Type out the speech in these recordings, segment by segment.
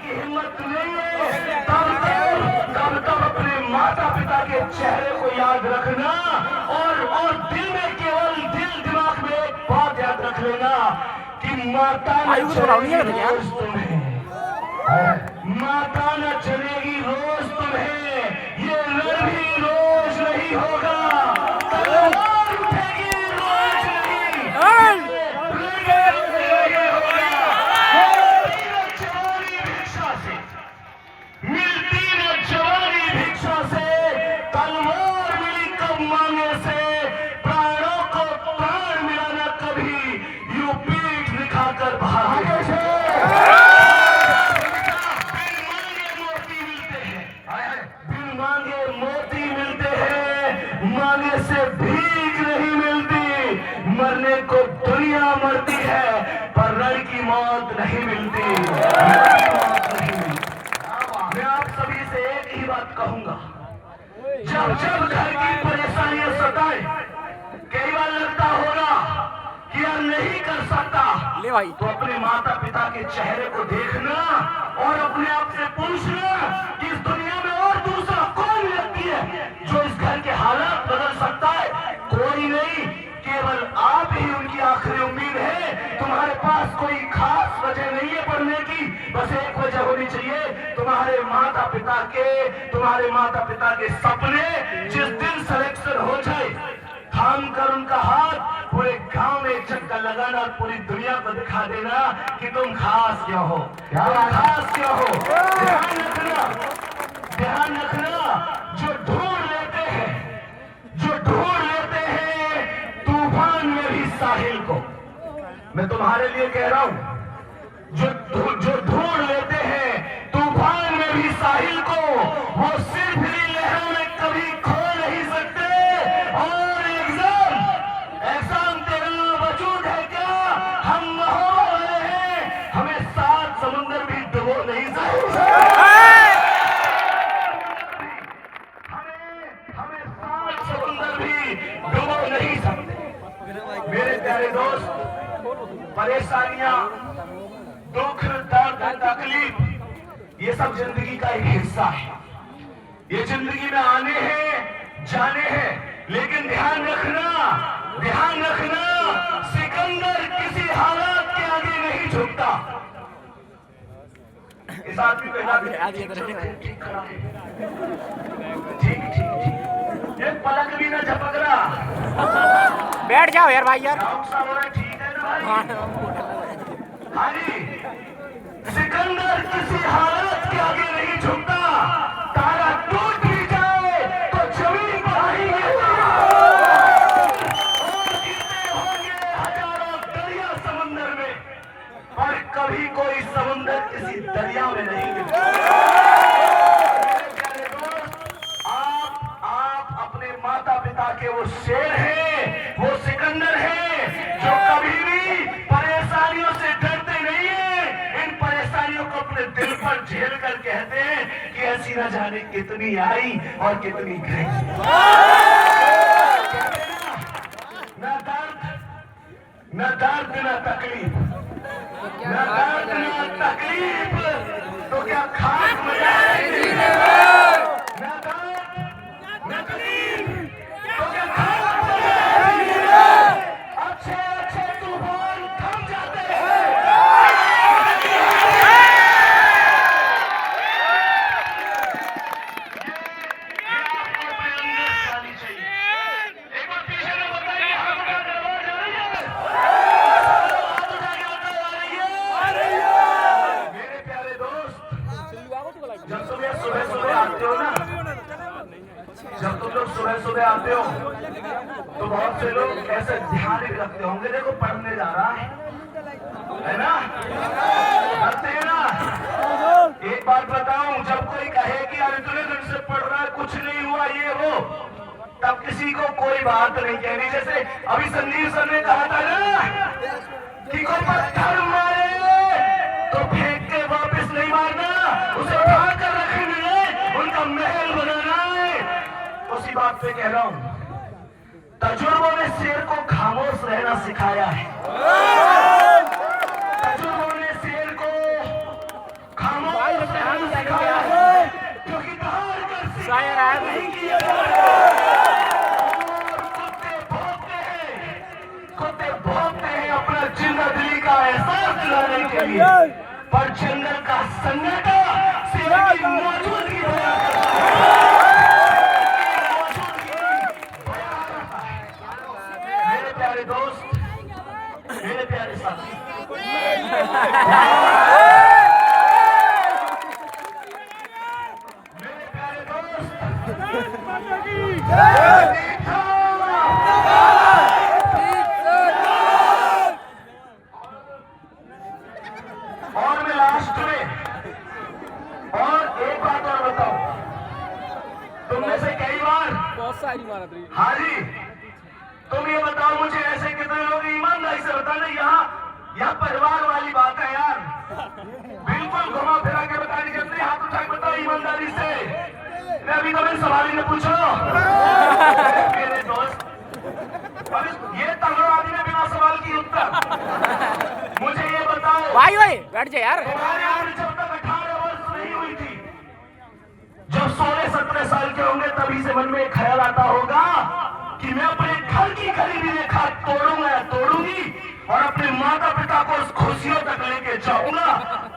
की हिम्मत नहीं है, तब अपने माता पिता के चेहरे को याद रखना और दिल में दिल दिमाग में एक बात याद रख लेना कि माता रोज तुम्हें, माता न चलेगी रोज तुम्हें, ये लड़ाई रोज नहीं होगा, तलवार उठेगी रोज नहीं, मिलती न जवानी भिक्षा से, तलवार मिली कब मांगे से, प्राणों को प्राण मिला न कभी, यूं पीठ दिखाकर भागे से। बिन मांगे मोती मिलते हैं, मांगे से भीख नहीं मिलती, मरने को दुनिया मरती है पर रण की मौत नहीं मिलती। मैं आप सभी से एक ही बात कहूंगा, जब घर की परेशानियां सताए, कई बार लगता होगा कि यार नहीं कर सकता, तो अपने माता पिता के चेहरे को देखना और अपने आप से पूछना कि इस दुनिया में और दूसरा कौन व्यक्ति है जो इस घर के हालात बदल सकता है? कोई नहीं, केवल आप ही उनकी आखिरी उम्मीद है। तुम्हारे पास कोई खास वजह नहीं है पढ़ने की, बस एक वजह होनी चाहिए, तुम्हारे माता पिता के सपने जिस दिन सिलेक्शन हो जाए, थाम कर उनका हाथ पूरे गांव में चक्कर लगाना और पूरी दुनिया को दिखा देना कि तुम खास क्यों हो, खास क्यों हो। ध्यान रखना, जो ढूंढ लेते हैं तूफान में भी साहिल को, मैं तुम्हारे लिए कह रहा हूं, जो ढूंढ लेते हैं तूफान में भी साहिल को, वो सिर्फ ही लहरों में कभी खो नहीं सकते। और एग्जाम तेरा वजूद है क्या? हम महोबा वाले हैं, हमें 7 समुंदर भी डुबो नहीं सकते, हमें 7 समुंदर भी डुबो नहीं सकते। मेरे प्यारे दोस्त, परेशानियां, दुख, दर्द, तकलीफ, ये सब जिंदगी का एक हिस्सा है। ये जिंदगी में आने हैं, जाने हैं, लेकिन ध्यान रखना, सिकंदर किसी हालात के आगे नहीं झुकता। इस आदमी को ठीक खड़ा है, ठीक, एक पलक भी ना झपक रहा। बैठ जाओ यार भाई यार, ठीक है ना भाई? हाँ जी, सिकंदर किसी हालत के आगे नहीं झुकता, तारा टूट भी जाए तो जमीन पर ही गिरता, और गिरते होंगे हजारों दरिया समंदर में, पर कभी कोई समंदर किसी दरिया में नहीं गिरता। मेरे प्यारे दोस्त, आप अपने माता पिता के वो शेर हैं, वो सिकंदर हैं, जो कभी भी परेशानियों से डरते नहीं है, इन परेशानियों को अपने दिल पर झेल कर कहते हैं कि ऐसी न जाने कितनी आई और कितनी गई। न दर्द न तकलीफ, तो क्या खास मजा है? न दर्द न तकलीफ, तो क्या खास मजा है? अच्छे तूफान थम जाते हैं। एक बार पीछे में बताइए, हम का दरबार जा रही है, मेरे प्यारे दोस्त, जब तुम सुबह आते हो ना, जब तुम लोग सुबह आते हो तो बहुत से लोग ऐसे ध्यान ही रखते होंगे, देखो पढ़ने जा रहा है ना, रखते हैं ना। एक बात बताऊं, जब कोई कहे कि यार इतने दिन से पढ़ रहा है, कुछ नहीं हुआ, ये वो, तब किसी को कोई बात नहीं कहनी। जैसे अभी संजीव सर ने कहा था ना कि कोई पत्थर मारे तो फेंक के वापस नहीं मारना, उसे उठा कर रखना है, उनका महल बनाना है। उसी बात पे कह रहा हूं, तजुर्बों ने शेर को खामोश रहना सिखाया है, तजुर्बों ने शेर को खामोश नहीं किया और कुत्ते भौंकते हैं अपना जिंदा दिली का एहसास दिलाने के लिए, पर जंगल का सन्नाटा शेर की मौजूदगी मेरे प्यारे दोस्त, मेरे प्यारे साथी, मेरे प्यारे दोस्त, और मैं लास्ट में और एक बात और बताऊं, तुमने से कई बार बहुत सारी मारा थी। हाँ जी, तुम ये बताओ मुझे, ऐसे कितने लोग ईमानदारी से बताना, यहाँ परिवार वाली बात है यार, बिल्कुल घुमा फिरा के बताने के अपने हाथ उठा के बताओ ईमानदारी से। मैं अभी कभी सवाल ही ने पूछो मेरे दोस्त, ये तगड़ा आदमी ने बिना सवाल की उत्तर, मुझे ये बताओ भाई बैठ जा यार। तुम्हारी उम्र जब तक 18 वर्ष नहीं हुई थी, जब 16-17 साल के होंगे तभी से मन में एक ख्याल आता होगा कि मैं अपने घर की खरीदी रेखा तोड़ूंगा या तोड़ूंगी और अपने माता पिता को उस खुशियों तक लेके जाऊंगा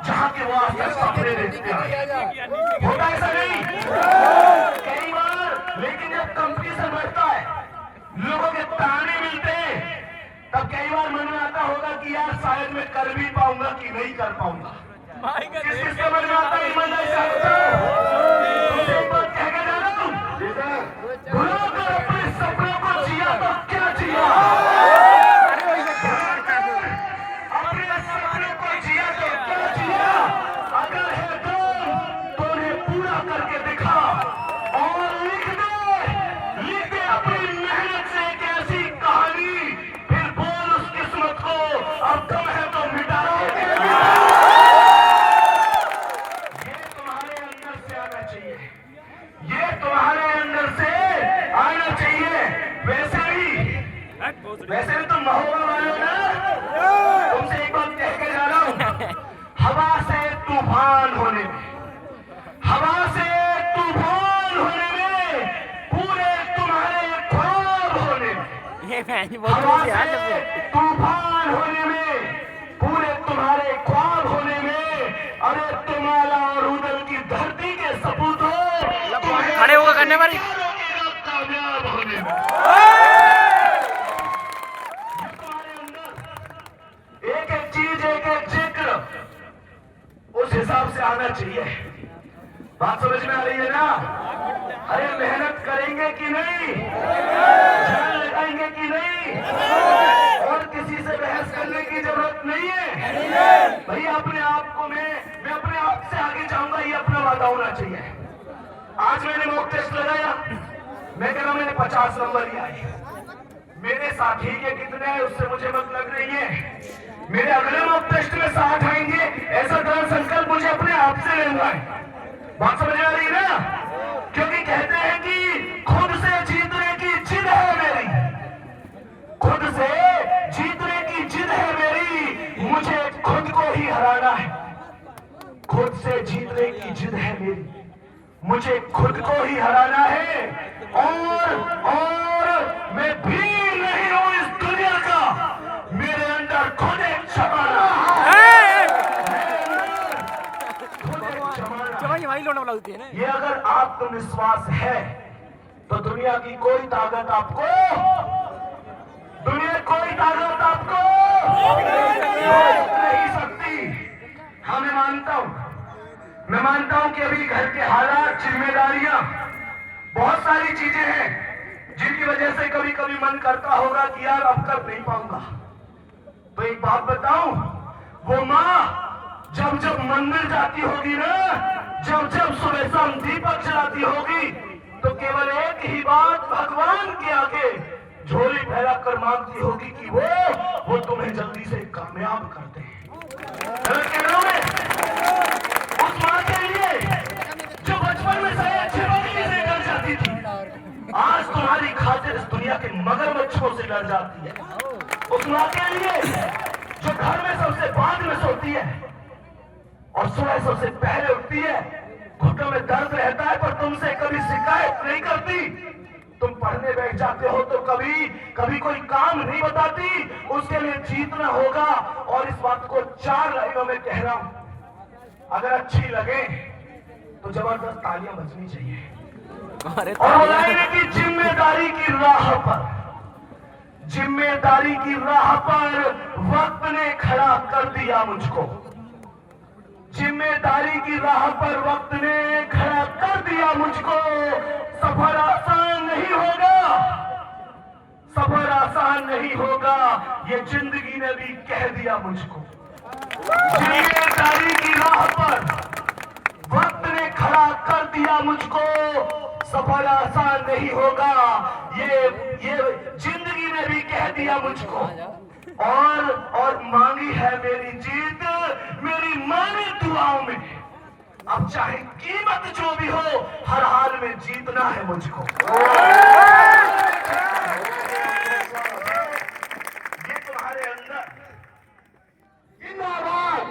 जहां के वो आज तक सपने देखते हैं। होता ऐसा नहीं कई बार, लेकिन जब कंपटीशन बढ़ता है, लोगों के ताने मिलते हैं, तब कई बार मन में आता होगा कि यार शायद मैं कर भी पाऊंगा कि नहीं कर पाऊंगा। किस किसके मन में आता है ईमानदारी से तुमसे एक बात कह के जा रहा हूं, भूलो कर अपने सपनों को जिया तो क्या जिया, अपने सपनों को जिया तो क्या जिया, अगर है तो उन्हें पूरा करके दिखा और लिख दे अपनी मेहनत से एक ऐसी कहानी, फिर बोल उस किस्मत को अब तुम है तो मिटा दोगे। ये तुम्हारे अंदर से आना चाहिए। वैसे भी तुम महोबा वाले हो ना, तुमसे एक बात कह के जा रहा हूं, हवा से तूफान होने में, हवा से तूफान होने में, पूरे तुम्हारे ख्वाब होने में, हवा से तूफान होने में, पूरे तुम्हारे ख्वाब होने में, अरे तुम्हारा और उदल की धरती के सपूत हो, खड़े होकर करने वाली कामयाब होने में। तुम्हारे अंदर एक एक चीज, एक एक जिक्र उस हिसाब से आना चाहिए। बात समझ में आ रही है ना? अरे मेहनत करेंगे कि नहीं, जान लगाएंगे कि नहीं, और किसी से बहस करने की जरूरत नहीं है भैया। अपने आप को मैं अपने आप से आगे जाऊंगा, ये अपना वादा होना चाहिए। आज मैंने मॉक टेस्ट लगाया, मैं कह रहा हूं मैंने 50 नंबर लिया है, मेरे साथी के कितने हैं उससे मुझे मतलब नहीं है, मेरे अगले मॉक टेस्ट में 60 आएंगे, ऐसा दृढ़ संकल्प मुझे अपने आप से लेना है। बात समझ आ रही है ना? क्योंकि कहते हैं कि खुद से जीतने की जिद है मेरी, खुद से जीतने की जिद है मेरी, मुझे खुद को ही हराना है। खुद से जीतने की जिद है मेरी, मुझे खुद को ही हराना है, और मैं भी नहीं हूं इस दुनिया का, मेरे अंदर खुद एक जमाना है, है। ये अगर आत्मविश्वास है तो दुनिया की कोई ताकत आपको रोक नहीं सकती। हाँ मैं मानता हूं कि अभी घर के हालात, जिम्मेदारियां, बहुत सारी चीजें हैं जिनकी वजह से कभी कभी मन करता होगा कि यार अब कर नहीं पाऊंगा। तो एक बात बताऊं, वो माँ जब मंदिर जाती होगी ना, जब सुबह शाम दीपक जलाती होगी, तो केवल एक ही बात भगवान के आगे झोली फैला कर मांगती होगी कि वो तुम्हें जल्दी से कामयाब कर दे। उस माँ के लिए जो बचपन में सारी अच्छी बातें से डर जाती थी, आज तुम्हारी खातिर इस दुनिया के मगरमच्छों से डर जाती है। उस माँ के लिए जो घर में सबसे बाद में सोती है और सुबह सबसे पहले उठती है, घुटनों में दर्द रहता है पर तुमसे कभी शिकायत नहीं करती। तुम पढ़ने बैठ जाते हो तो कभी कभी कोई काम नहीं बताती, उसके लिए जीतना होगा। और इस बात को 4 लाइनों में कह रहा हूं, अगर अच्छी लगे तो जबरदस्त तालियां बजनी चाहिए। अरे और वो लाइन है कि जिम्मेदारी की राह पर, जिम्मेदारी की राह पर वक्त ने खड़ा कर दिया मुझको। जिम्मेदारी की राह पर वक्त ने खड़ा कर दिया मुझको। सफर आसान नहीं होगा, सफर आसान नहीं होगा, ये जिंदगी ने भी कह दिया मुझको। जिम्मेदारी की राह पर वक्त ने खड़ा कर दिया मुझको। सफर आसान नहीं होगा, ये जिंदगी ने भी कह दिया मुझको। और मांगी है मेरी जीत, मेरी मांगी दुआओं में। अब चाहे कीमत जो भी हो, हर हाल में जीतना है मुझको। ये तुम्हारे अंदर जिंदाबाद